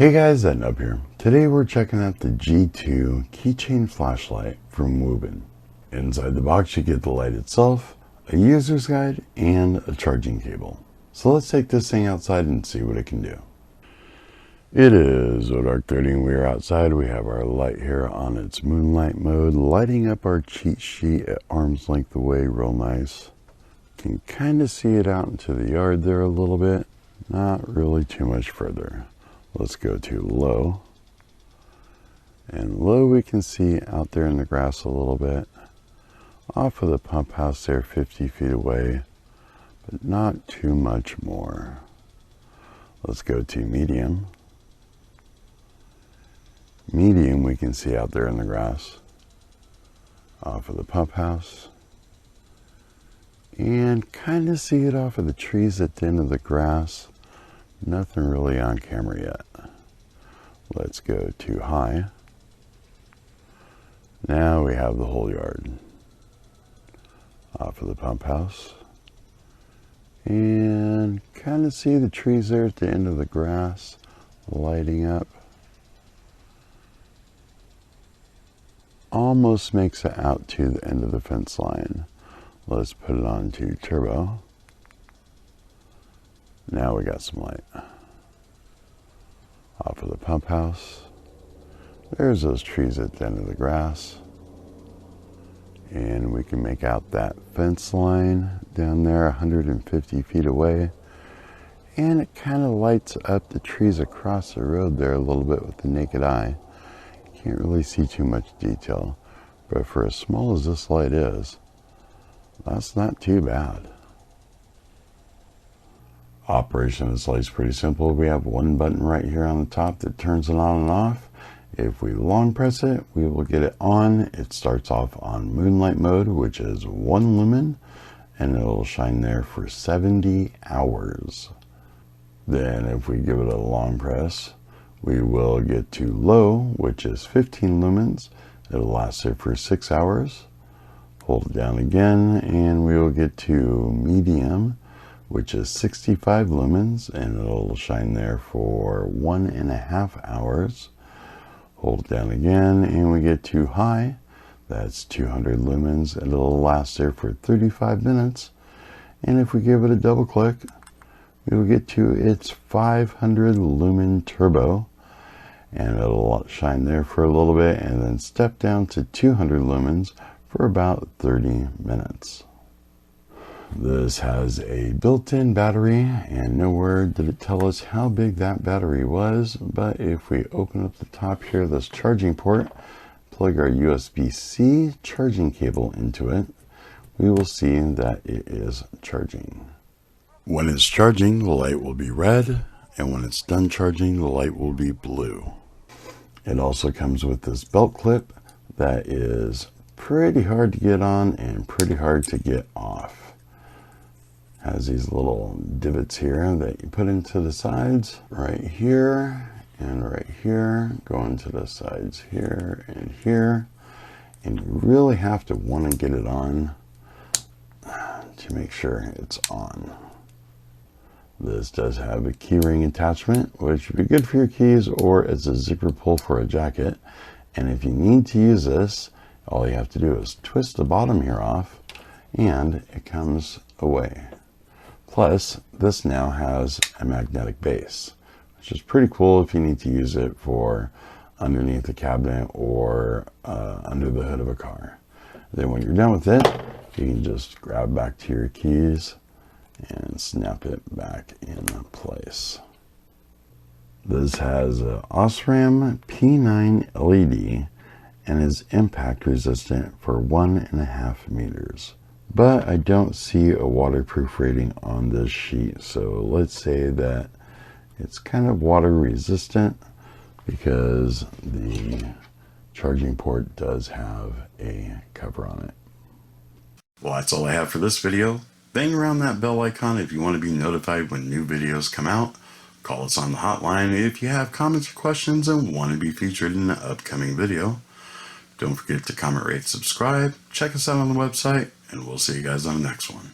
Hey guys, Thatnub here. Today we're checking out the G2 keychain flashlight from Wuben. Inside the box you get the light itself, a user's guide, and a charging cable. So let's take this thing outside and see what it can do. It is dark 30 and we are outside. We have our light here on its moonlight mode, lighting up our cheat sheet at arm's length away real nice. Can kind of see it out into the yard there a little bit, not really too much further. Let's go to low, and low we can see out there in the grass a little bit, off of the pump house there 50 feet away, but not too much more. Let's go to medium. Medium we can see out there in the grass, off of the pump house, and kind of see it off of the trees at the end of the grass. Nothing really on camera yet. Let's go to high. Now we have the whole yard. Off of the pump house. And kind of see the trees there at the end of the grass lighting up. Almost makes it out to the end of the fence line. Let's put it on to turbo. Now we got some light. Off of the pump house. There's those trees at the end of the grass. And we can make out that fence line down there 150 feet away. And it kind of lights up the trees across the road there a little bit with the naked eye. Can't really see too much detail. But for as small as this light is, that's not too bad. Operation of this light is pretty simple. We have one button right here on the top that turns it on and off. If we long press it, we will get it on. It starts off on moonlight mode, which is 1 lumen, and it will shine there for 70 hours. Then if we give it a long press, we will get to low, which is 15 lumens. It'll last there for 6 hours. Hold it down again, and we will get to medium, which is 65 lumens, and it'll shine there for 1.5 hours. Hold it down again, and we get to high. That's 200 lumens, and it'll last there for 35 minutes. And if we give it a double click, we will get to its 500 lumen turbo, and it'll shine there for a little bit, and then step down to 200 lumens for about 30 minutes. This has a built-in battery, and nowhere did it tell us how big that battery was, but if we open up the top here, this charging port, plug our USB-C charging cable into it, we will see that it is charging. When it's charging, the light will be red, and when it's done charging, the light will be blue. It also comes with this belt clip that is pretty hard to get on and pretty hard to get off. Has these little divots here that you put into the sides, right here and right here, going to the sides here and here. And you really have to want to get it on to make sure it's on. This does have a key ring attachment, which would be good for your keys, or as a zipper pull for a jacket. And if you need to use this, all you have to do is twist the bottom here off, and it comes away. Plus, this now has a magnetic base, which is pretty cool if you need to use it for underneath the cabinet or under the hood of a car. Then when you're done with it, you can just grab back to your keys and snap it back in place. This has an OSRAM P9 LED and is impact resistant for 1.5 meters. But I don't see a waterproof rating on this sheet, so let's say that it's kind of water resistant because the charging port does have a cover on it. Well, that's all I have for this video. Bang around that bell icon if you want to be notified when new videos come out. Call us on the hotline if you have comments or questions and want to be featured in an upcoming video. Don't forget to comment, rate, subscribe. Check us out on the website, and we'll see you guys on the next one.